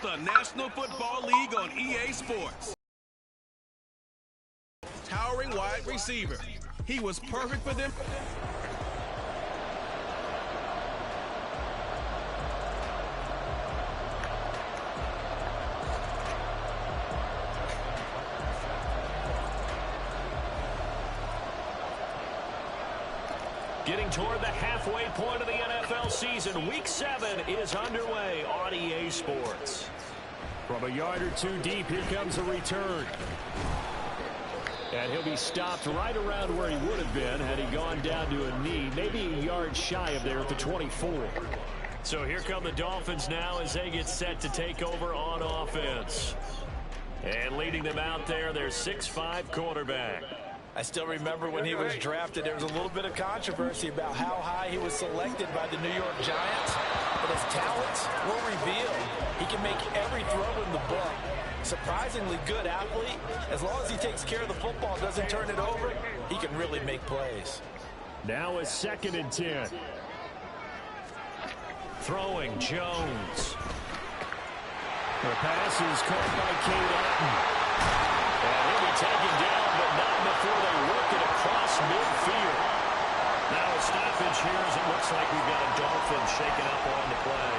the National Football League on EA Sports. Towering wide receiver. He was perfect for them. Getting toward the halfway point of the NFL season. Week 7 is underway on EA Sports. From a yard or two deep, here comes a return. And he'll be stopped right around where he would have been had he gone down to a knee, maybe a yard shy of there at the 24. So here come the Dolphins now as they get set to take over on offense. And leading them out there, their 6'5" quarterback. I still remember when he was drafted, there was a little bit of controversy about how high he was selected by the New York Giants. But his talents were revealed. He can make every throw in the book. Surprisingly good athlete. As long as he takes care of the football, doesn't turn it over, he can really make plays. Now a 2nd and 10. Throwing Jones. The pass is caught by Cade Otton. And he'll be taken down, but not before they work it across midfield. Now a stoppage here as it looks like we've got a Dolphins shaking up on the play.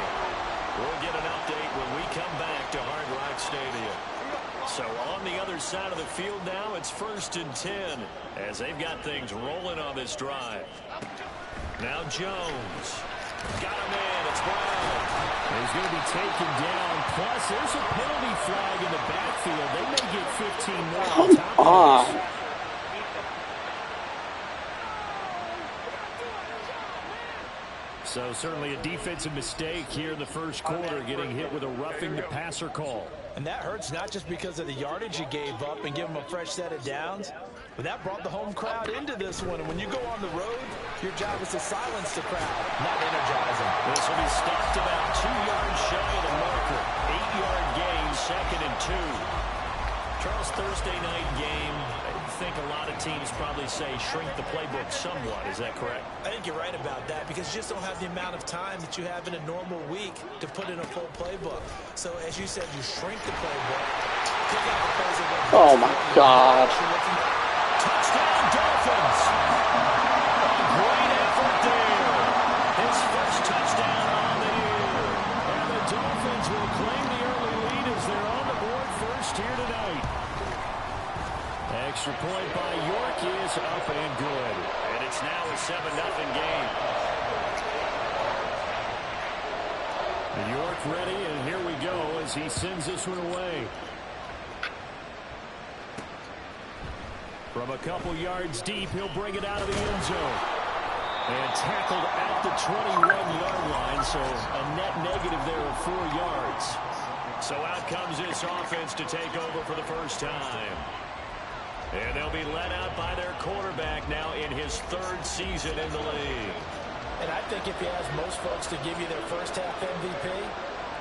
We'll get an update when we come back to Hard Rock Stadium. So on the other side of the field now, it's 1st and 10 as they've got things rolling on this drive. Now Jones. Got him in. It's Brown. He's going to be taken down. Plus, there's a penalty flag in the backfield. They may get 15 more. Come on. So certainly a defensive mistake here in the first quarter, getting hit with a roughing the passer call. And that hurts not just because of the yardage you gave up and give them a fresh set of downs, but that brought the home crowd into this one. And when you go on the road, your job is to silence the crowd, not energize them. This will be stopped about 2 yards shy of the marker. 8-yard gain, 2nd and 2. Charles, Thursday night game, I think a lot of teams probably say shrink the playbook somewhat. Is that correct? I think you're right about that because you just don't have the amount of time that you have in a normal week to put in a full playbook. So as you said, you shrink the playbook. Oh my God. Touchdown Dolphins. Great effort there. His first touchdown on the year. And the Dolphins will claim the early lead as they're on the board first here tonight. Extra point by York is up and good. And it's now a 7-0 game. York ready, and here we go as he sends this one away. From a couple yards deep, he'll bring it out of the end zone. And tackled at the 21-yard line, so a net negative there of 4 yards. So out comes this offense to take over for the first time. And they'll be led out by their quarterback now in his 3rd season in the league. And I think if you ask most folks to give you their first half MVP,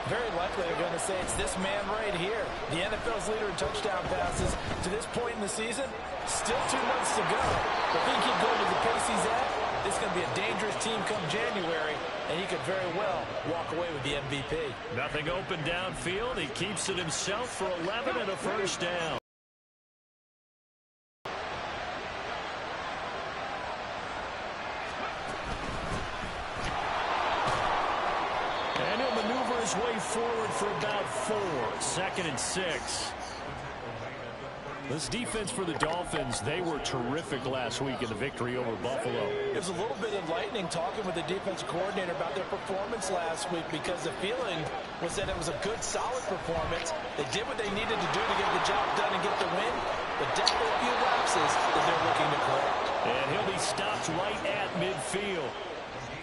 very likely they're going to say it's this man right here. The NFL's leader in touchdown passes to this point in the season. Still 2 months to go. If he can keep going at the pace he's at, this is going to be a dangerous team come January, and he could very well walk away with the MVP. Nothing open downfield. He keeps it himself for 11 and a first down. And he'll maneuver his way forward for about 4. 2nd and 6. This defense for the Dolphins, they were terrific last week in the victory over Buffalo. It was a little bit enlightening talking with the defensive coordinator about their performance last week because the feeling was that it was a good, solid performance. They did what they needed to do to get the job done and get the win, but definitely a few lapses that they're looking to correct. And he'll be stopped right at midfield.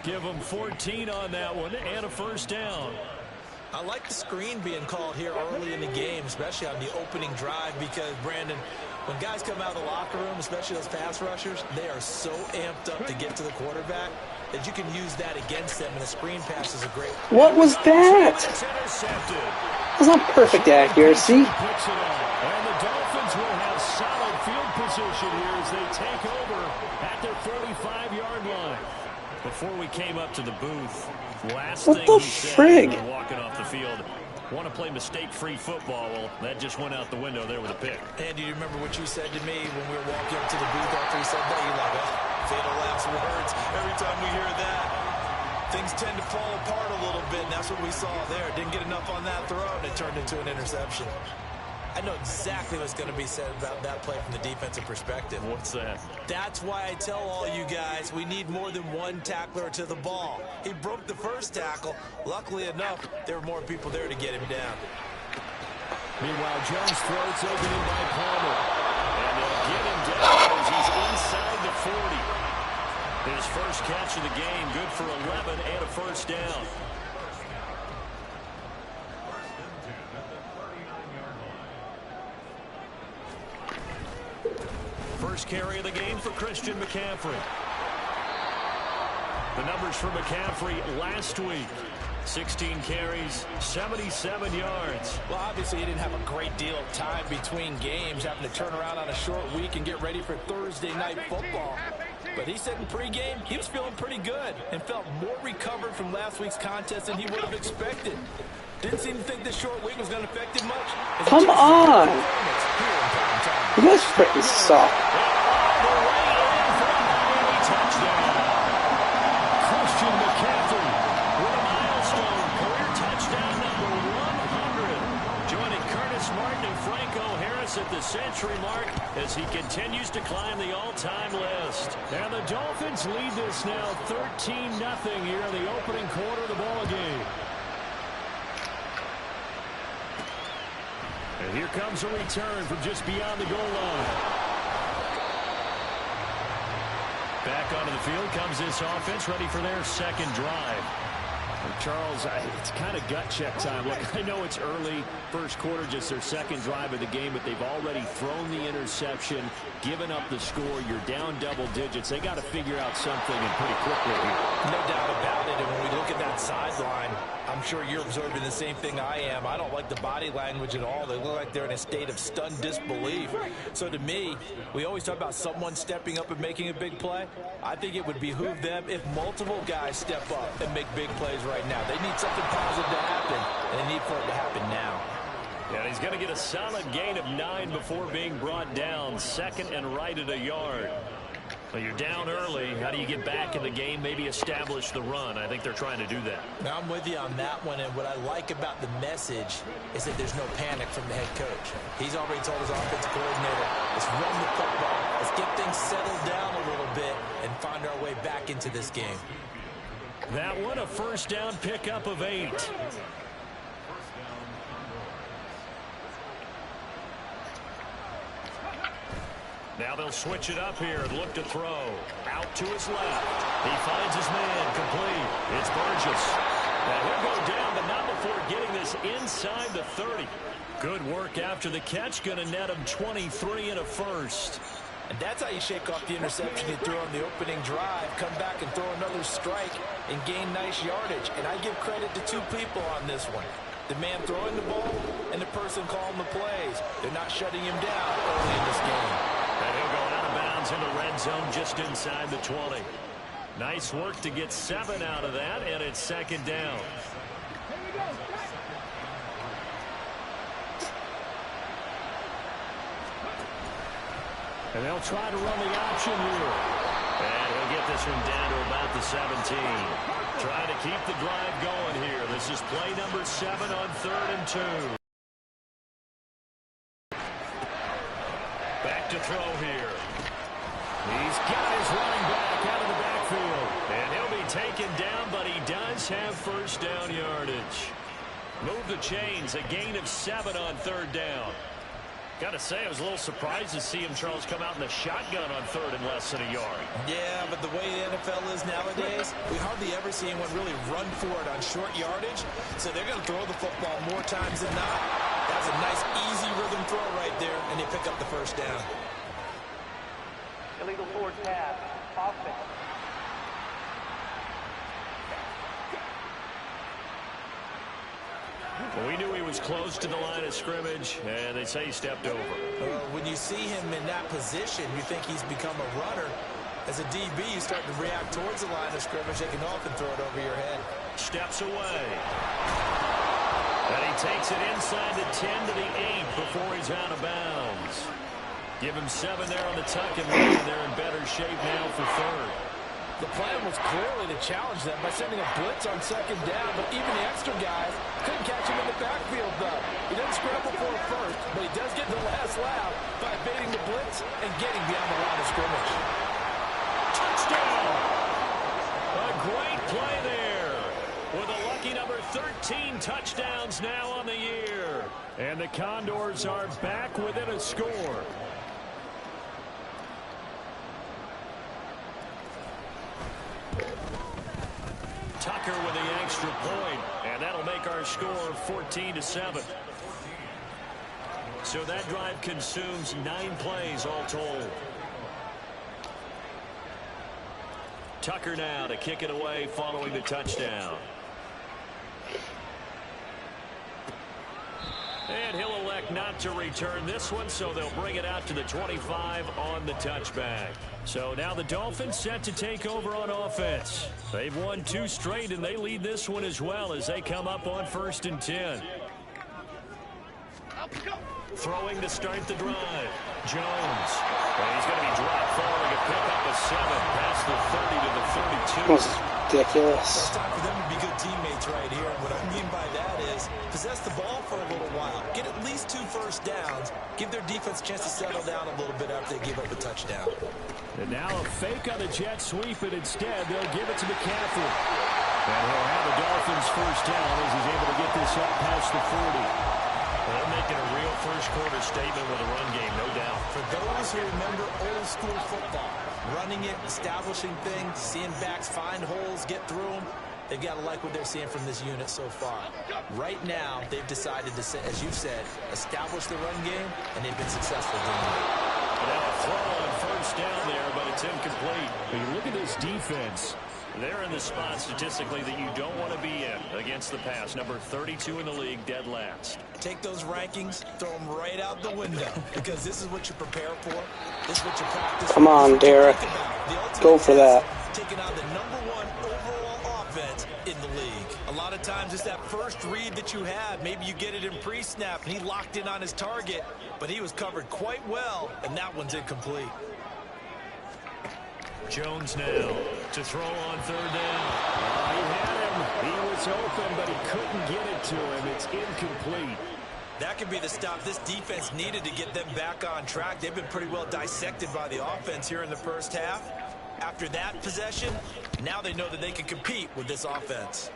Give him 14 on that one and a first down. I like the screen being called here early in the game, especially on the opening drive, because, Brandon, when guys come out of the locker room, especially those pass rushers, they are so amped up to get to the quarterback that you can use that against them, and a screen pass is a great... What was that? That's not perfect accuracy. And the Dolphins will have solid field position here as they take over at their 45-yard line. Before we came up to the booth, last thing he said when walking off the field want to play mistake-free football. Well, that just went out the window there with a pick. Andy, you remember what you said to me when we were walking up to the booth after he said that? You're like, oh, fatal last words. Every time we hear that, things tend to fall apart a little bit, and that's what we saw there. Didn't get enough on that throw, and it turned into an interception. I know exactly what's going to be said about that play from the defensive perspective. What's that? That's why I tell all you guys we need more than one tackler to the ball. He broke the first tackle. Luckily enough, there were more people there to get him down. Meanwhile, Jones throws opening by Palmer. And they'll get him down as he's inside the 40. His first catch of the game, good for 11 and a first down. First carry of the game for Christian McCaffrey. The numbers for McCaffrey last week. 16 carries, 77 yards. Well, obviously he didn't have a great deal of time between games, having to turn around on a short week and get ready for Thursday night football. But he said in pregame he was feeling pretty good and felt more recovered from last week's contest than he would have expected. Didn't seem to think this short week was going to affect him much. Come on! You guys freaking suck. Christian McCaffrey with a milestone career touchdown number 100. Joining Curtis Martin and Franco Harris at the century mark as he continues to climb the all-time list. And the Dolphins lead this now 13-0 here in the opening quarter of the ball game. And here comes a return from just beyond the goal line. Back onto the field comes this offense, ready for their second drive. Charles, it's kind of gut check time. Look, I know it's early, first quarter, just their second drive of the game, but they've already thrown the interception, given up the score. You're down double digits. They got to figure out something and pretty quickly here. No doubt about it. And when we look at that sideline, I'm sure you're observing the same thing I am. I don't like the body language at all. They look like they're in a state of stunned disbelief. So to me, we always talk about someone stepping up and making a big play. I think it would behoove them if multiple guys step up and make big plays right now. They need something positive to happen, and they need for it to happen now. Yeah, he's going to get a solid gain of 9 before being brought down. Second and right at a yard. Well, you're down early. How do you get back in the game, maybe establish the run? I think they're trying to do that. Now, I'm with you on that one, and what I like about the message is that there's no panic from the head coach. He's already told his offensive coordinator, let's run the football, let's get things settled down a little bit and find our way back into this game. That one, a first down pickup of 8. Now they'll switch it up here and look to throw. Out to his left. He finds his man complete. It's Burgess. Now he'll go down, but not before getting this inside the 30. Good work after the catch. Going to net him 23 and a first. And that's how you shake off the interception he threw on the opening drive, come back and throw another strike and gain nice yardage. And I give credit to two people on this one. The man throwing the ball and the person calling the plays. They're not shutting him down early in this game. And he'll go out of bounds in the red zone just inside the 20. Nice work to get 7 out of that, and it's second down. And they'll try to run the option here. And he'll get this one down to about the 17. Trying to keep the drive going here. This is play number 7 on 3rd and 2. Back to throw here. He's got his running back out of the backfield. And he'll be taken down, but he does have first down yardage. Move the chains, a gain of 7 on 3rd down. Got to say, I was a little surprised to see him, Charles, come out in the shotgun on 3rd and less than a yard. Yeah, but the way the NFL is nowadays, we hardly ever see anyone really run for it on short yardage. So they're going to throw the football more times than not. That's a nice, easy rhythm throw right there, and they pick up the first down. Illegal forward pass. Offense. Well, we knew he was close to the line of scrimmage, and they say he stepped over. When you see him in that position, you think he's become a runner. As a DB, you start to react towards the line of scrimmage. They can often throw it over your head. Steps away. And he takes it inside the 10 to the 8 before he's out of bounds. Give him 7 there on the tuck and run, and they're in better shape now for third. The plan was clearly to challenge them by sending a blitz on second down, but even the extra guys couldn't catch him in the backfield, though. He didn't scramble for it first, but he does get the last laugh by evading the blitz and getting beyond the line of scrimmage. Touchdown! A great play there with a lucky number 13 touchdowns now on the year. And the Condors are back within a score. Tucker with the extra point, and that'll make our score 14-7. So that drive consumes 9 plays all told. Tucker now to kick it away following the touchdown. And he'll elect not to return this one, so they'll bring it out to the 25 on the touchback. So now the Dolphins set to take over on offense. They've won 2 straight, and they lead this one as well as they come up on 1st and 10. Throwing to start the drive. Jones. And he's going to be dropped following a pickup of 7 past the 30 to the 32. That was ridiculous. It's time for them to be good teammates right here. What I mean by that is possess the ball for a little while. Get at least 2 first downs. Give their defense a chance to settle down a little bit after they give up a touchdown. And now a fake on the jet sweep, and instead they'll give it to McCaffrey. And he'll have the Dolphins first down as he's able to get this up past the 40. Well, they're making a real first-quarter statement with a run game, no doubt. For those who remember old-school football, running it, establishing things, seeing backs find holes, get through them, they've got to like what they're seeing from this unit so far. Right now, they've decided to, as you said, establish the run game, and they've been successful doing it. Now a throw on first down there, but it's incomplete. When you look at this defense, they're in the spot statistically that you don't want to be in against the pass. Number 32 in the league, dead last. Take those rankings, throw them right out the window, because this is what you prepare for. This is what you practice for. Come on, Derek. Go for that. Taking on the #1 overall offense in the league. A lot of times it's that first read that you have. Maybe you get it in pre-snap, and he locked in on his target, but he was covered quite well, and that one's incomplete. Jones now to throw on 3rd down. He had him. He was open, but he couldn't get it to him. It's incomplete. That could be the stop this defense needed to get them back on track. They've been pretty well dissected by the offense here in the first half. After that possession, now they know that they can compete with this offense.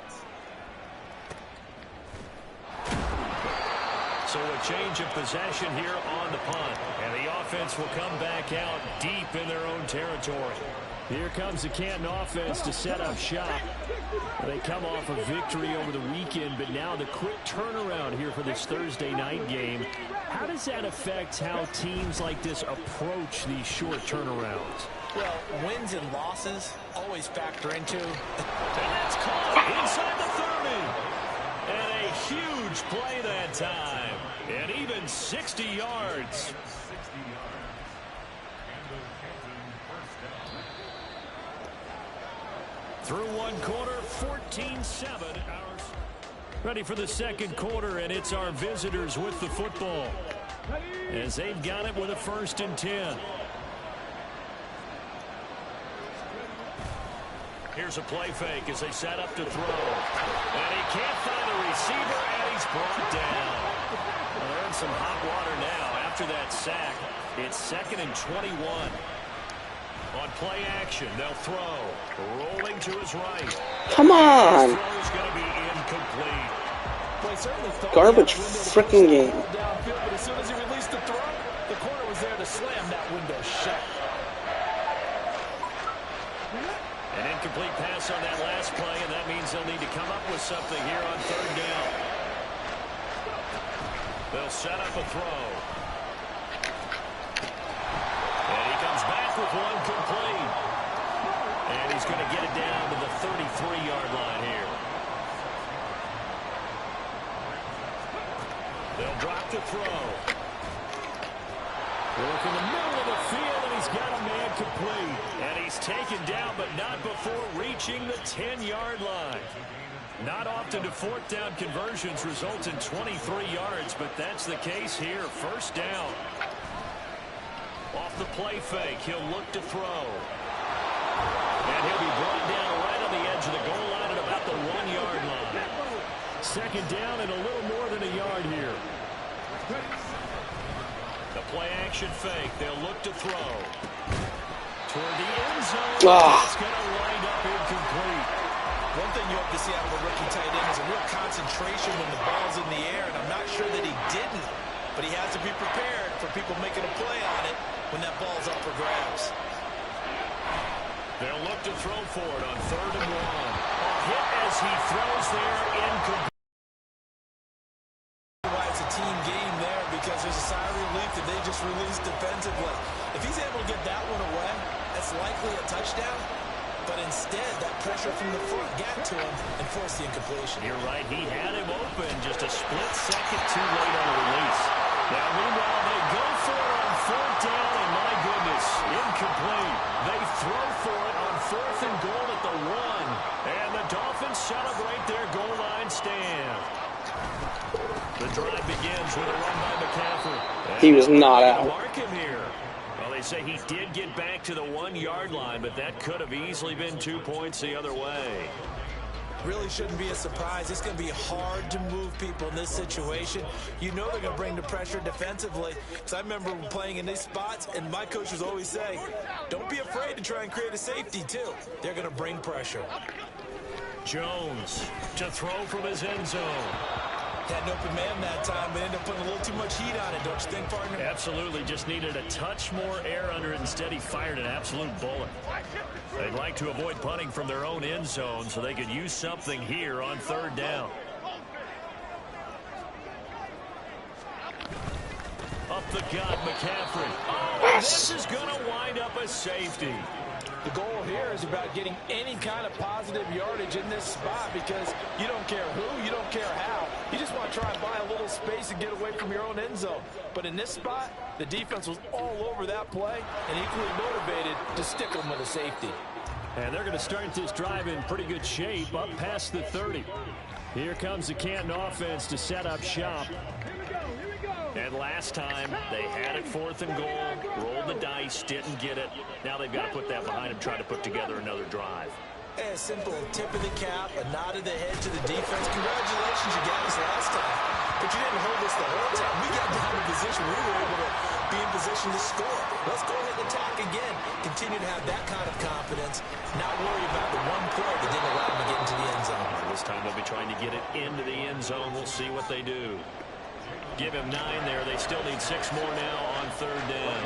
So a change of possession here on the punt. And the offense will come back out deep in their own territory. Here comes the Canton offense to set up shop. They come off a victory over the weekend, but now the quick turnaround here for this Thursday night game. How does that affect how teams like this approach these short turnarounds? Well, wins and losses always factor into. And that's caught inside the 30. And a huge play that time. And even 60 yards. Through one quarter, 14-7. Ready for the second quarter, and it's our visitors with the football. As they've got it with a 1st and 10. Here's a play fake as they set up to throw. And he can't find a receiver, and he's brought down. Well, they're in some hot water now after that sack. It's 2nd and 21. On play action, they'll throw. Rolling to his right. Come on. His throw's going to be incomplete. Garbage freaking game. Downfield, but as soon as he released the throw, the corner was there to slam that window shut. An incomplete pass on that last play, and that means they'll need to come up with something here on 3rd down. They'll set up a throw. And he comes back with one complete. And he's going to get it down to the 33-yard line here. They'll drop to throw. Look in the middle of the field, and he's got a man complete. And he's taken down, but not before reaching the 10-yard line. Not often do fourth down conversions result in 23 yards, but that's the case here. First down. Off the play fake, he'll look to throw. And he'll be brought down right on the edge of the goal line at about the 1-yard line. Second down and a little more than a yard here. The play action fake, they'll look to throw. Toward the end zone, it's going to wind up incomplete. One thing you hope to see out of a rookie tight end is a real concentration when the ball's in the air, and I'm not sure that he didn't, but he has to be prepared for people making a play on it when that ball's up for grabs. They'll look to throw for it on 3rd and 1. A hit as he throws there, incomplete. Why it's a team game there, because there's a sigh of relief that they just released defensively. If he's able to get that one away, that's likely a touchdown. But instead, that pressure from the front got to him and forced the incompletion. You're right. He had him open. Just a split second too late on the release. Now, meanwhile, they go for it on 4th down, and my goodness, incomplete. They throw for it on 4th and goal at the 1. And the Dolphins celebrate their goal line stand. The drive begins with a run by McCaffrey. He was not out. Mark him here. Well, they say he did get back to the 1-yard line, but that could have easily been 2 points the other way. Really shouldn't be a surprise. It's going to be hard to move people in this situation. You know they're going to bring the pressure defensively. Because I remember playing in these spots, and my coaches always say, don't be afraid to try and create a safety, too. They're going to bring pressure. Jones to throw from his end zone. Had an open man that time, but ended up putting a little too much heat on it, don't you think, partner? Absolutely. Just needed a touch more air under it. Instead, he fired an absolute bullet. They'd like to avoid punting from their own end zone so they could use something here on 3rd down. Up the gut, McCaffrey. Oh, this is going to wind up a safety. The goal here is about getting any kind of positive yardage in this spot, because you don't care who, you don't care how. You just want to try and buy a little space and get away from your own end zone. But in this spot, the defense was all over that play and equally motivated to stick them with a safety. And they're going to start this drive in pretty good shape up past the 30. Here comes the Canton offense to set up shop. And last time, they had it 4th and goal, rolled the dice, didn't get it. Now they've got to put that behind them, try to put together another drive. A simple tip of the cap, a nod of the head to the defense. Congratulations, you got us last time. But you didn't hold us the whole time. We got down in position. We were able to be in position to score. Let's go ahead and attack again. Continue to have that kind of confidence. Not worry about the one play that didn't allow them to get into the end zone. This time they'll be trying to get it into the end zone. We'll see what they do. Give him 9 there. They still need 6 more now on 3rd down.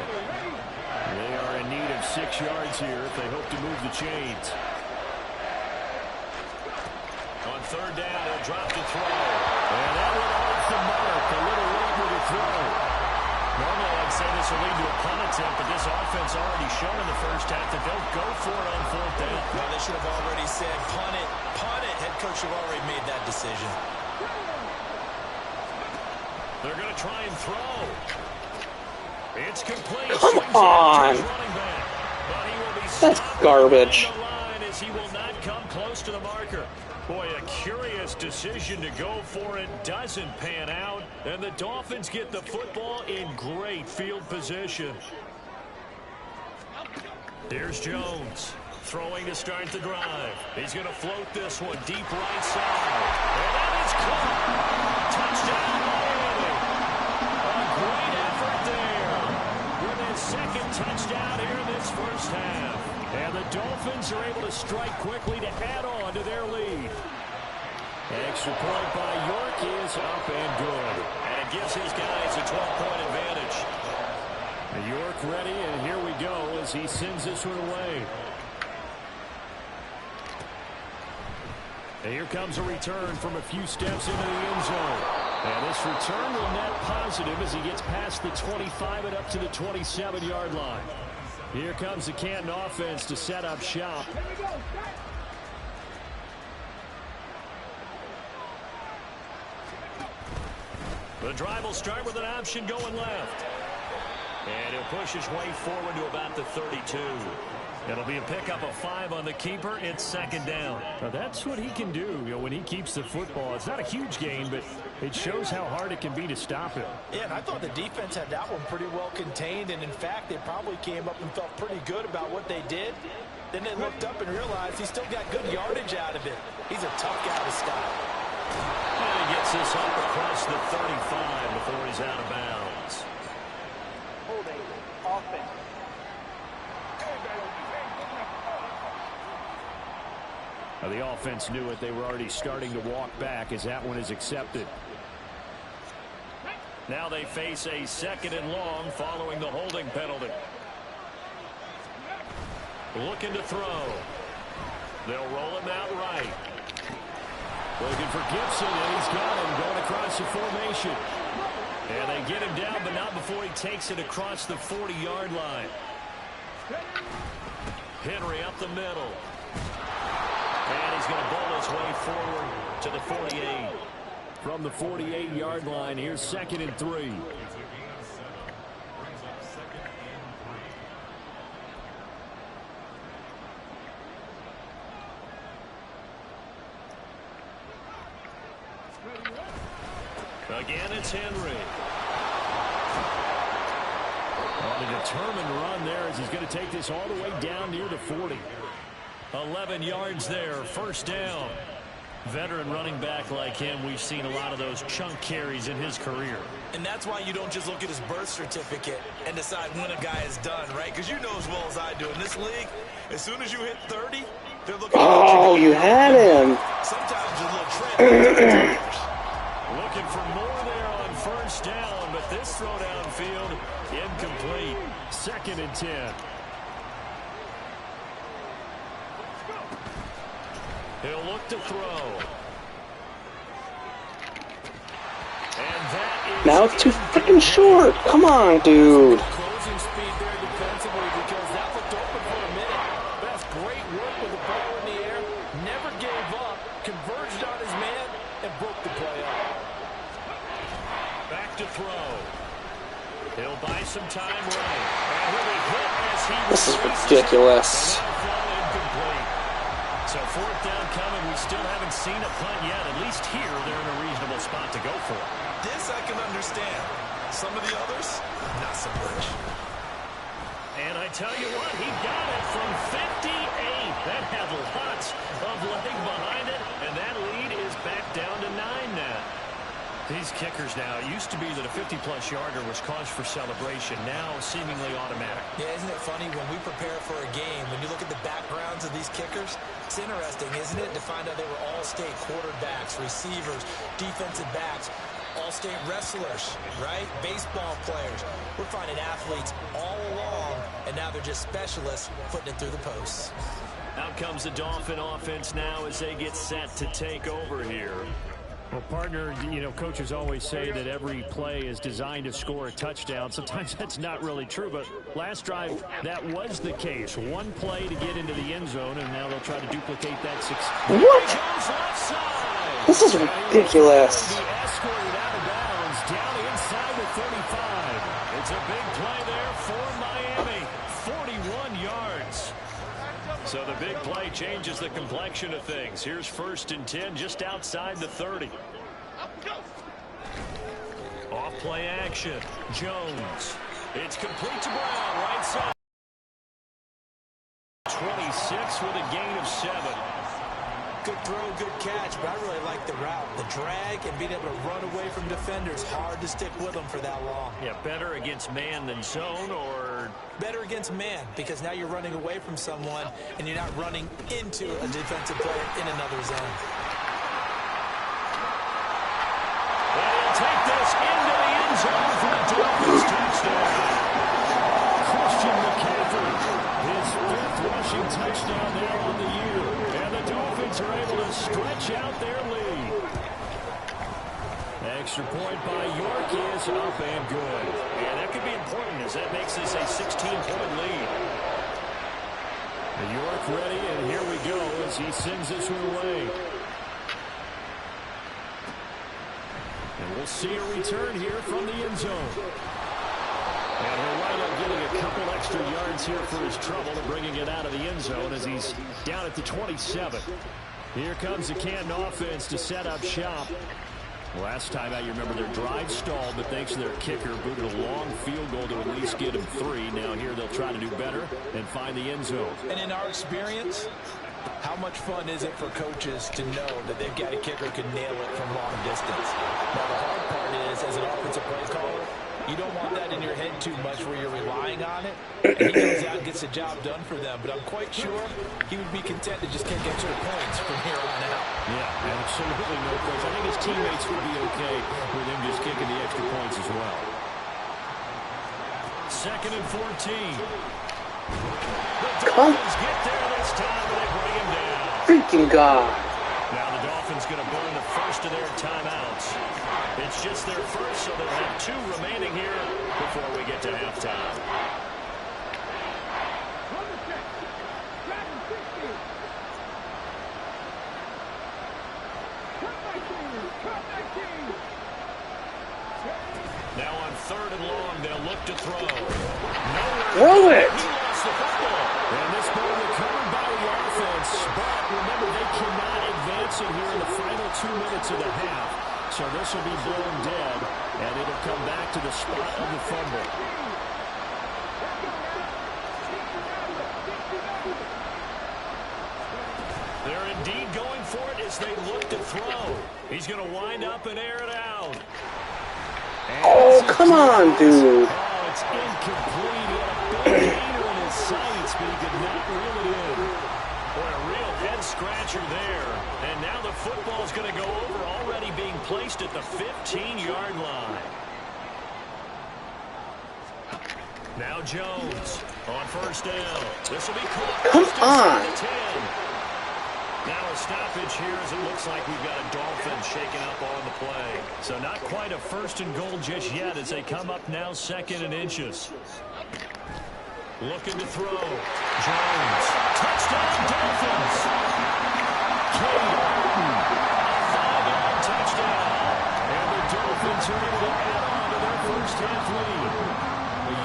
They are in need of 6 yards here if they hope to move the chains. On 3rd down, he'll drop to throw. And that one off the mark. A little late with the throw. Normally, I'd say this will lead to a punt attempt, but this offense already shown in the first half that they'll go for it on 4th down. Well, they should have already said, punt it, punt it. Head coach should have already made that decision. They're going to try and throw. It's complete. Come on. That's garbage. As he will not come close to the marker. Boy, a curious decision to go for it. Doesn't pan out. And the Dolphins get the football in great field position. Here's Jones. Throwing to start the drive. He's going to float this one deep right side. And that is caught. Touchdown, Miami. A great effort there. With his second touchdown here in this first half. And the Dolphins are able to strike quickly to add on to their lead. Extra point by York is up and good. And it gives his guys a 12-point advantage. York ready, and here we go as he sends this one away. And here comes a return from a few steps into the end zone. And this return will net positive as he gets past the 25 and up to the 27-yard line. Here comes the Canton offense to set up shop. The drive will start with an option going left. And he'll push his way forward to about the 32. It'll be a pickup of 5 on the keeper. It's second down. Now that's what he can do, when he keeps the football. It's not a huge gain, but it shows how hard it can be to stop him. Yeah, and I thought the defense had that one pretty well contained, and in fact, they probably came up and felt pretty good about what they did. Then they looked up and realized he still got good yardage out of it. He's a tough guy to stop. And he gets this up across the 35 before he's out of bounds. Holding. Offense. Now, the offense knew it. They were already starting to walk back as that one is accepted. Now they face a second and long following the holding penalty. Looking to throw. They'll roll him out right. Looking for Gibson, and he's got him going across the formation. And they get him down, but not before he takes it across the 40-yard line. Henry up the middle. And he's going to bowl his way forward to the 48. From the 48-yard line, here's 2nd and 3. Again, it's Henry. On a determined run there as he's going to take this all the way down near the 40. 11 yards there, first down. Veteran running back like him, we've seen a lot of those chunk carries in his career. And that's why you don't just look at his birth certificate and decide when a guy is done, right? Because you know as well as I do, in this league, as soon as you hit 30, they're looking Oh, you had him. Sometimes a little trend. Looking for more there on first down, but this throw downfield incomplete. 2nd and 10. He'll look to throw. And that is Now it's too freaking short. Come on, dude. Closing speed there defensively because that looked open for a minute. That's great work with the ball in the air. Never gave up. Converged on his man and broke the play up. back to throw. He'll buy some time running. And he'll be hit as he This is ridiculous. So 4th down coming. We still haven't seen a punt yet. At least here, they're in a reasonable spot to go for. This I can understand. Some of the others, not so much. And I tell you what, he got it from 58. That had lots of leg behind it. And that lead is back down to 9 now. These kickers now, it used to be that a 50-plus yarder was cause for celebration. Now seemingly automatic. Yeah, isn't it funny when we prepare for a game, when you look at the backgrounds of these kickers, it's interesting, isn't it, to find out they were all-state quarterbacks, receivers, defensive backs, all-state wrestlers, right? Baseball players. We're finding athletes all along, and now they're just specialists putting it through the posts. Out comes the Dolphin offense now as they get set to take over here. Well, partner, coaches always say that every play is designed to score a touchdown. Sometimes that's not really true, but last drive, that was the case. One play to get into the end zone, and now they'll try to duplicate that. What? This is ridiculous. Escorted out of bounds down inside the 35. It's a big play there for Miami. 41 yards. So the big play changes the complexion of things. Here's 1st and 10 just outside the 30. Off play action. Jones. It's complete to Brown. Right side. 26 with a gain of 7. Good throw, good catch, but I really like the route. The drag and being able to run away from defenders. Hard to stick with them for that long. Yeah, better against man than zone, or better against man, because now you're running away from someone and you're not running into a defensive player in another zone. And he'll take this into the end zone for a Dolphins touchdown. Christian McCaffrey, his 5th rushing touchdown there on the year. And the Dolphins are able to stretch out their lead. Extra point by York is up and good. And that could be important as that makes this a 16-point lead. York ready, and here we go as he sends this one away. And we'll see a return here from the end zone. And we're right getting a couple extra yards here for his trouble and bringing it out of the end zone as he's down at the 27. Here comes the Canton offense to set up shop. Last time out, you remember their drive stalled, but thanks to their kicker, booted a long field goal to at least get him 3. Now here they'll try to do better and find the end zone. And in our experience, how much fun is it for coaches to know that they've got a kicker who can nail it from long distance? Now, the hard part is, as an offensive play caller, you don't want that in your head too much where you're relying on it. And he goes out and gets the job done for them. But I'm quite sure he would be content to just kick extra points from here on out. Yeah, absolutely no question. I think his teammates would be okay with him just kicking the extra points as well. 2nd and 14. The Dolphins get there this time and they bring him down. Freaking God. Now the Dolphins going to burn the first of their timeouts. It's just their first, so they'll have 2 remaining here before we get to halftime. Now on 3rd and long, they'll look to throw. Throw it! He lost the football. And this ball recovered by the offense. But remember, they cannot advance it here in the final 2 minutes of the half. So this will be blown dead, and it'll come back to the spot of the fumble. They're indeed going for it as they look to throw. He's going to wind up and air it out. And Oh, come on, dude. Oh, it's incomplete. He had a big gainer in his sights, but he could not reel it in. Boy, a real head-scratcher there. And now the football is going to go over, already being placed at the 15-yard line. Now Jones on 1st down. This will be caught. Come on. Now a stoppage here as it looks like we've got a Dolphin shaking up on the play. So not quite a 1st and goal just yet as they come up now 2nd and inches. Looking to throw. Jones. Touchdown Dolphins. Cade Orton. A 5-yard touchdown. And the Dolphins are able to add on to their first half lead.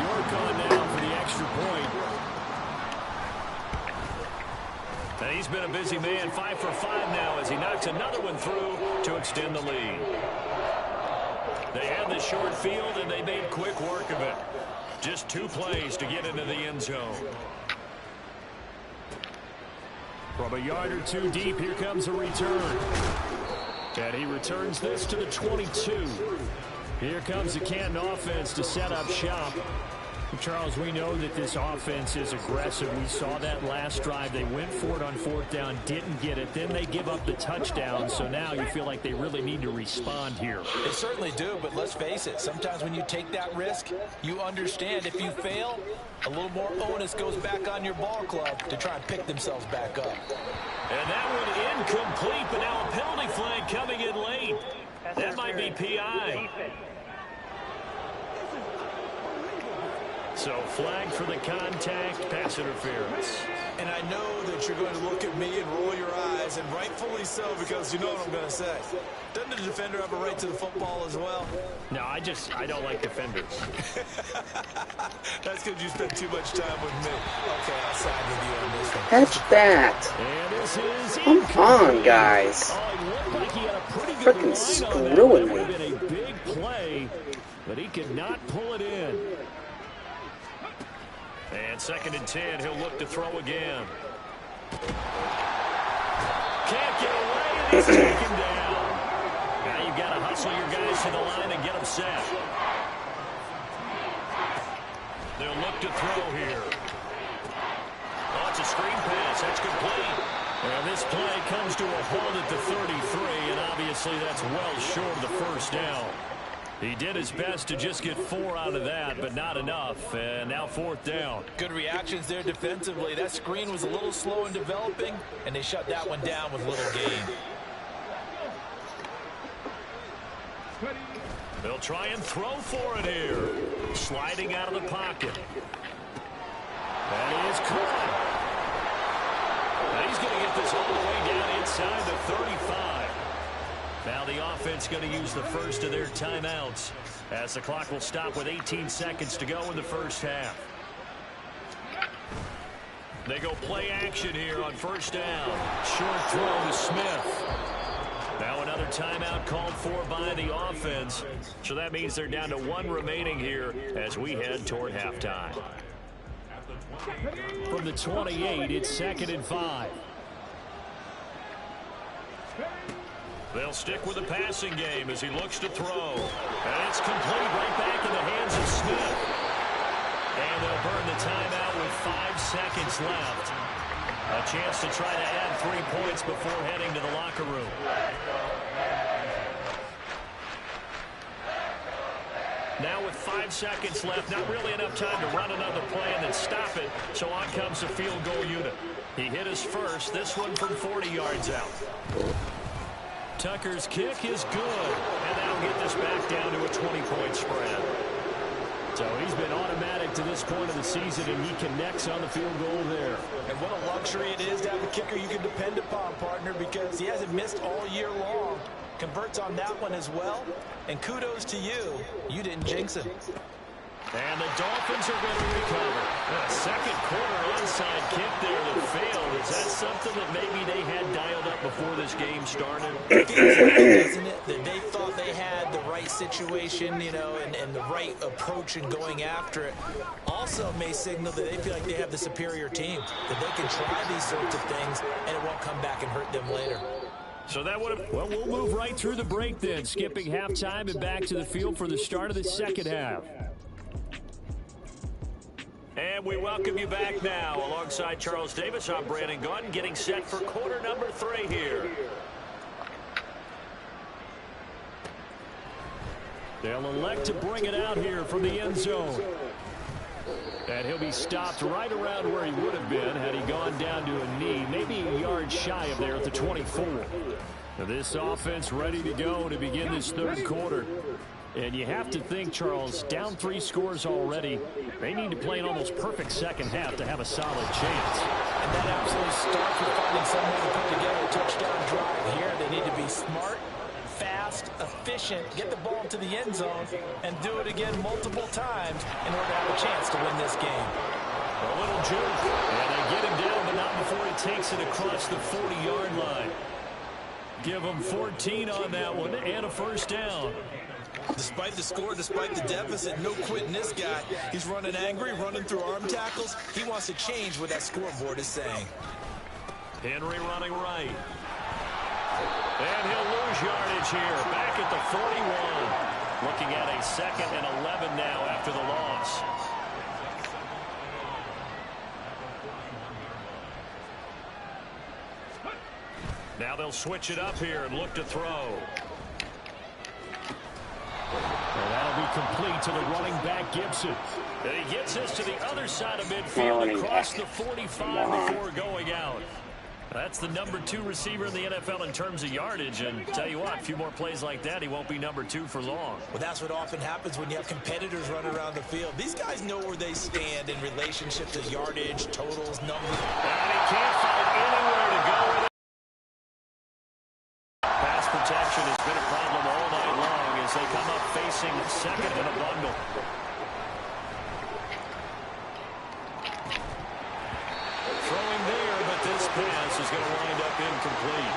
York on now for the extra point. And he's been a busy man, 5 for 5 now as he knocks another one through to extend the lead. They had the short field and they made quick work of it. Just 2 plays to get into the end zone. From a yard or 2 deep, here comes a return. And he returns this to the 22. Here comes the Canton offense to set up shop. Charles, we know that this offense is aggressive. We saw that last drive. They went for it on 4th down, didn't get it. Then they give up the touchdown. So now you feel like they really need to respond here. They certainly do, but let's face it. Sometimes when you take that risk, you understand if you fail, a little more onus goes back on your ball club to try and pick themselves back up. And that one incomplete, but now a penalty flag coming in late. That might be PI. So flag for the contact, pass interference. And I know that you're going to look at me and roll your eyes, and rightfully so, because you know what I'm going to say. Doesn't the defender have a right to the football as well? No, I don't like defenders. That's because you spend too much time with me. Okay, I'll side with you on this one. Catch that. And this is Come on, guys. Oh, it looked like he had a pretty good Freaking line on that. screwing That would me. have been a big play, but he could not pull it in. And 2nd and 10, he'll look to throw again. Can't get away, and he's taken down. Now you've got to hustle your guys to the line and get them set. They'll look to throw here. Oh, it's a screen pass. That's complete. And this play comes to a halt at the 33, and obviously that's well short of the 1st down. He did his best to just get 4 out of that, but not enough. And now 4th down. Good reactions there defensively. That screen was a little slow in developing, and they shut that one down with little gain. They'll try and throw for it here. Sliding out of the pocket. That is caught. Now he's going to get this all the way down inside the 35. Now the offense going to use the first of their timeouts as the clock will stop with 18 seconds to go in the first half. They go play action here on first down. Short throw to Smith. Now another timeout called for by the offense. So that means they're down to one remaining here as we head toward halftime. From the 28, it's 2nd and 5. They'll stick with the passing game as he looks to throw. And it's complete right back in the hands of Smith. And they'll burn the timeout with 5 seconds left. A chance to try to add 3 points before heading to the locker room. Now with 5 seconds left, not really enough time to run another play and then stop it. So on comes the field goal unit. He hit his first, this one from 40 yards out. Tucker's kick is good, and that'll get this back down to a 20-point spread. So he's been automatic to this point of the season, and he connects on the field goal there. And what a luxury it is to have a kicker you can depend upon, partner, because he hasn't missed all year long. Converts on that one as well, and kudos to you. You didn't jinx him. And the Dolphins are going to recover. A second quarter onside kick there that failed. Is that something that maybe they had dialed up before this game started? It feels like it, doesn't it? That they thought they had the right situation, you know, and the right approach in going after it. Also may signal that they feel like they have the superior team, that they can try these sorts of things, and it won't come back and hurt them later. So that would have... Well, we'll move right through the break then, skipping halftime and back to the field for the start of the second half. And we welcome you back now. Alongside Charles Davis, I'm Brandon Gaudin, getting set for quarter number 3 here. They'll elect to bring it out here from the end zone. And he'll be stopped right around where he would have been had he gone down to a knee, maybe a yard shy of there at the 24. Now this offense ready to go to begin this third quarter. And you have to think, Charles, down 3 scores already. They need to play an almost perfect second half to have a solid chance. And that absolutely starts with finding some way to put together a touchdown drive here. They need to be smart, fast, efficient, get the ball into the end zone, and do it again multiple times in order to have a chance to win this game. A little juke. And they get him down, but not before he takes it across the 40-yard line. Give him 14 on that one and a first down. Despite the score, despite the deficit, no quitting this guy. He's running angry, running through arm tackles. He wants to change what that scoreboard is saying. Henry running right. And he'll lose yardage here. Back at the 41. Looking at a 2nd and 11 now after the loss. Now they'll switch it up here and look to throw. Well, that'll be complete to the running back, Gibson. And he gets this to the other side of midfield across the 45 before going out. That's the number 2 receiver in the NFL in terms of yardage. And tell you what, a few more plays like that, he won't be number 2 for long. Well, that's what often happens when you have competitors running around the field. These guys know where they stand in relationship to yardage, totals, numbers. And he can't find anywhere to go with it. Pass protection has been a problem all night long as they come up facing 2nd in a bundle. Throwing there, but this pass is going to wind up incomplete.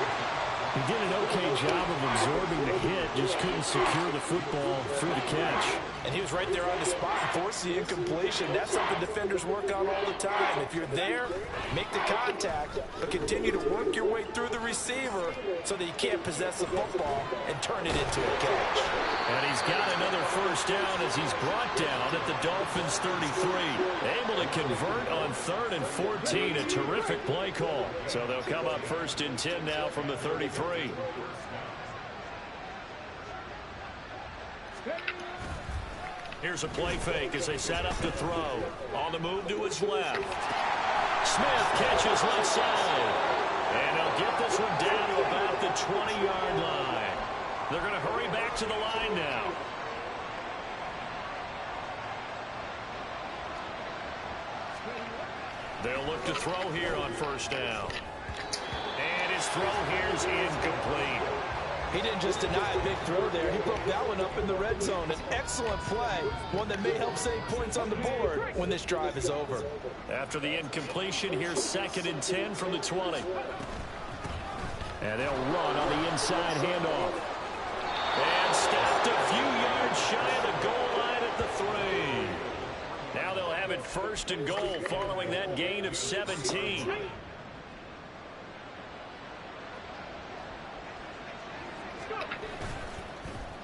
He did an okay job of absorbing the hit, just couldn't secure the football through the catch. And he was right there on the spot and forced the incompletion. That's something defenders work on all the time. If you're there, make the contact, but continue to work your way through the receiver so that you can't possess the football and turn it into a catch. And he's got another first down as he's brought down at the Dolphins 33. Able to convert on 3rd and 14. A terrific play call. So they'll come up 1st and 10 now from the 33. Here's a play fake as they set up to throw. On the move to his left. Smith catches left side. And he'll get this one down to about the 20-yard line. They're going to hurry back to the line now. They'll look to throw here on first down. And his throw here is incomplete. He didn't just deny a big throw there. He broke that one up in the red zone. An excellent play, one that may help save points on the board when this drive is over. After the incompletion, here's 2nd and 10 from the 20. And they'll run on the inside handoff. And stopped a few yards shy of the goal line at the 3. Now they'll have it 1st and goal following that gain of 17.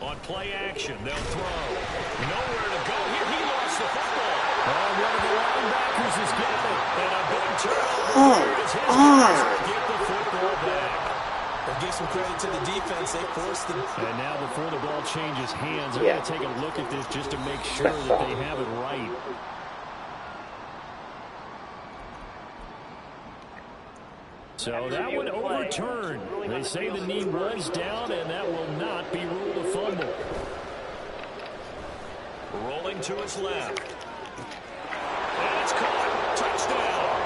On play action, they'll throw. Nowhere to go here. He lost the football. Oh, one of the linebackers has got it. And a big turnover as his guys will get the football back. We'll give some credit to the defense. They forced them. And now before the ball changes hands, they're going to take a look at this just to make sure that they have it right. So that one overturned. They say the knee was down, and that will not be ruled a fumble. Rolling to his left. And it's caught. Touchdown.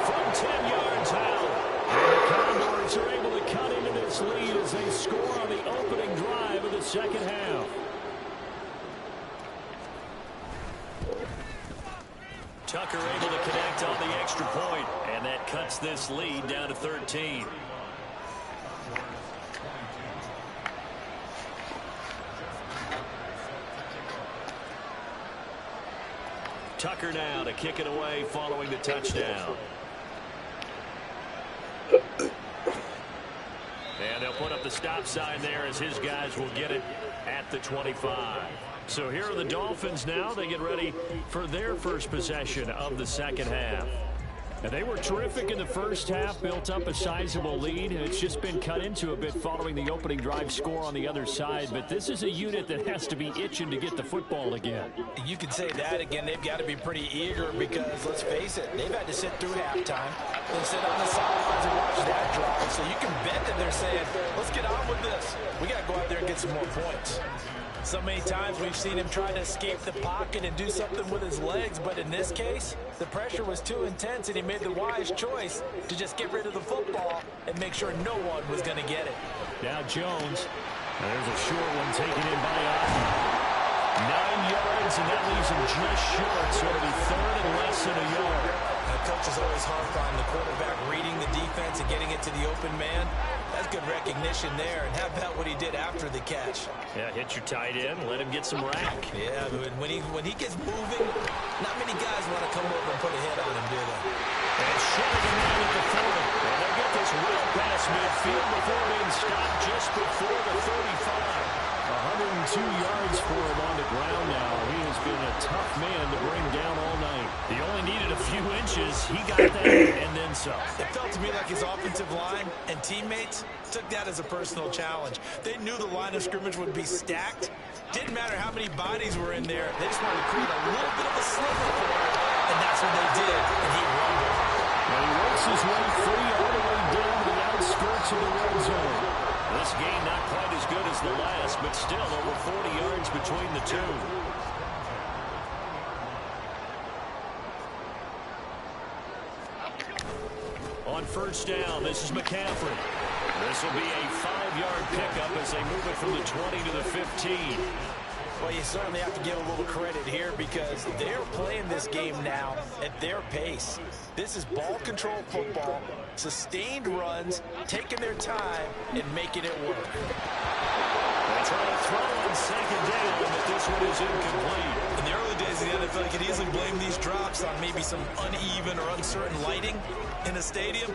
From 10 yards out. And the Condors are able to cut into this lead as they score on the opening drive of the second half. Tucker able to connect on the extra point, and that cuts this lead down to 13. Tucker now to kick it away following the touchdown. And they'll put up the stop sign there as his guys will get it at the 25. So here are the Dolphins now. They get ready for their first possession of the second half. And they were terrific in the first half, built up a sizable lead. It's just been cut into a bit following the opening drive score on the other side. But this is a unit that has to be itching to get the football again. You can say that again. They've got to be pretty eager because, let's face it, they've had to sit through halftime and sit on the sidelines and watch that drive. So you can bet that they're saying, let's get on with this. We got to go out there and get some more points. So many times we've seen him try to escape the pocket and do something with his legs, but in this case, the pressure was too intense and he made the wise choice to just get rid of the football and make sure no one was going to get it. Now Jones. There's a short one taken in by Otten. 9 yards, and that leaves him just short, so it'll be 3rd and less than a yard. Coaches always harp on the quarterback reading the defense and getting it to the open man. That's good recognition there. And how about what he did after the catch? Yeah, hit your tight end, let him get some rack. Yeah, when he gets moving, not many guys want to come over and put a hit on him, do they? And shoving him out at the 40. And they'll get this well past midfield before being stopped just before the 35. 102 yards for him on the ground now. He has been a tough man to bring down all night. He only needed a few inches. He got that and then some. It felt to me like his offensive line and teammates took that as a personal challenge. They knew the line of scrimmage would be stacked. Didn't matter how many bodies were in there. They just wanted to create a little bit of a sliver for it. And that's what they did. And he rumbled. And he works his way free all the way down to the outskirts of the red zone. This game not quite as good as the last, but still over 40 yards between the two. On first down, this is McCaffrey. This will be a 5-yard pickup as they move it from the 20 to the 15. Well, you certainly have to give a little credit here because they're playing this game now at their pace. This is ball control football, sustained runs, taking their time, and making it work. They try to throw on second down, but this one is incomplete. In the early days of the NFL, you could easily blame these drops on maybe some uneven or uncertain lighting in a stadium.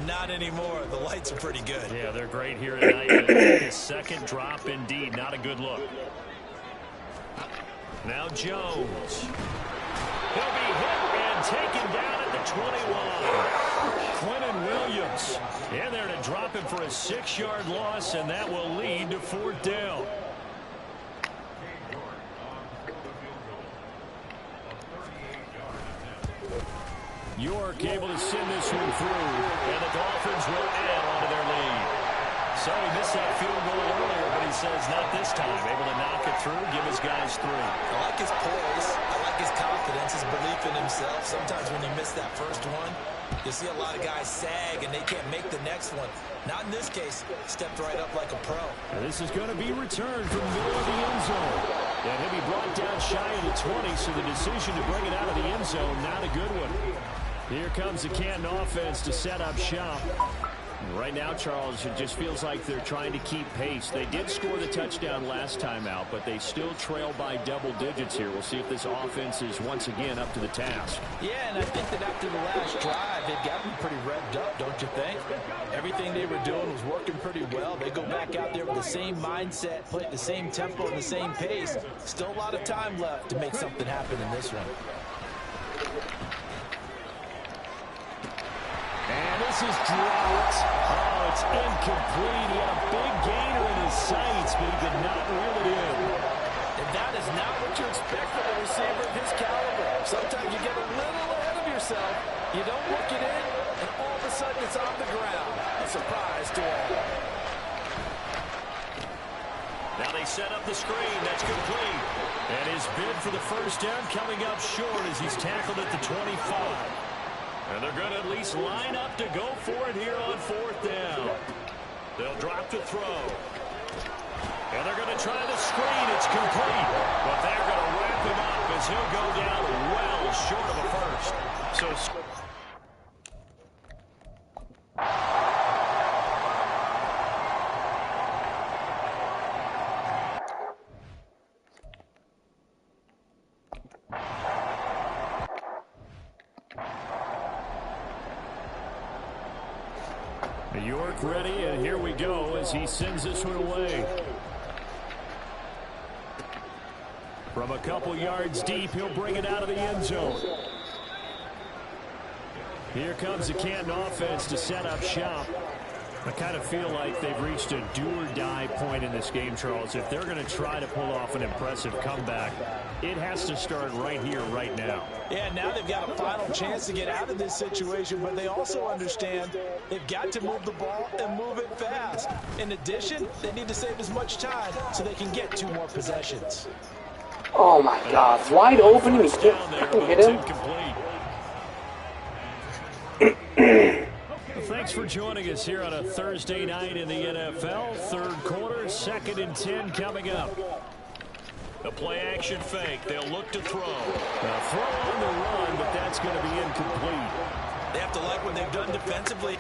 Not anymore. The lights are pretty good. Yeah, they're great here tonight. His second drop, indeed, not a good look. Now Jones. He'll be hit and taken down at the 21. Quentin Williams in there to drop him for a 6-yard loss, and that will lead to 4th down. York able to send this one through, and the Dolphins will add on to their lead. So he missed that field goal earlier, but he says not this time. Able to knock it through, give his guys 3. I like his poise. I like his confidence, his belief in himself. Sometimes when you miss that first one, You see a lot of guys sag, and they can't make the next one. Not in this case. Stepped right up like a pro. And this is going to be returned from the middle of the end zone. And he'll be brought down shy of the 20, so the decision to bring it out of the end zone, not a good one. Here comes the Canton offense to set up shop. Right now, Charles, it just feels like they're trying to keep pace. They did score the touchdown last time out, but they still trail by double digits here. We'll see if this offense is once again up to the task. Yeah, and I think that after the last drive, they've got to be pretty revved up, don't you think? Everything they were doing was working pretty well. They go back out there with the same mindset, play at the same tempo and the same pace. Still a lot of time left to make something happen in this one. And this is dropped. Oh, it's incomplete. He had a big gainer in his sights, but he did not reel it in. And that is not what you expect from a receiver of his caliber. Sometimes you get a little ahead of yourself. You don't look it in, and all of a sudden it's on the ground. A surprise to all. Now they set up the screen. That's complete. And his bid for the first down coming up short as he's tackled at the 25. And they're going to at least line up to go for it here on fourth down. They'll drop to throw. And they're going to try the screen. It's complete. But they're going to wrap him up as he'll go down well short of a first. So York ready, and here we go as he sends this one away. From a couple yards deep, he'll bring it out of the end zone. Here comes the Canton offense to set up shop. I kind of feel like they've reached a do-or-die point in this game, Charles. If they're going to try to pull off an impressive comeback, it has to start right here, right now. Yeah, now they've got a final chance to get out of this situation, but they also understand they've got to move the ball and move it fast. In addition, they need to save as much time so they can get 2 more possessions. Oh my God, it's wide open and he can't hit him. Thanks for joining us here on a Thursday night in the NFL. Third quarter, 2nd and 10 coming up. the play action fake. They'll look to throw. Throw on the run, but that's going to be incomplete. They have to like what they've done defensively.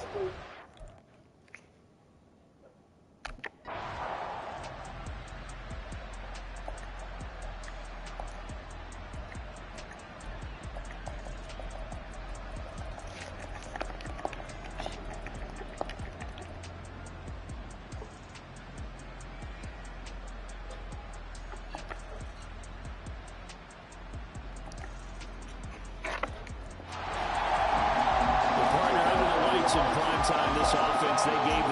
In prime time, this offense, they gave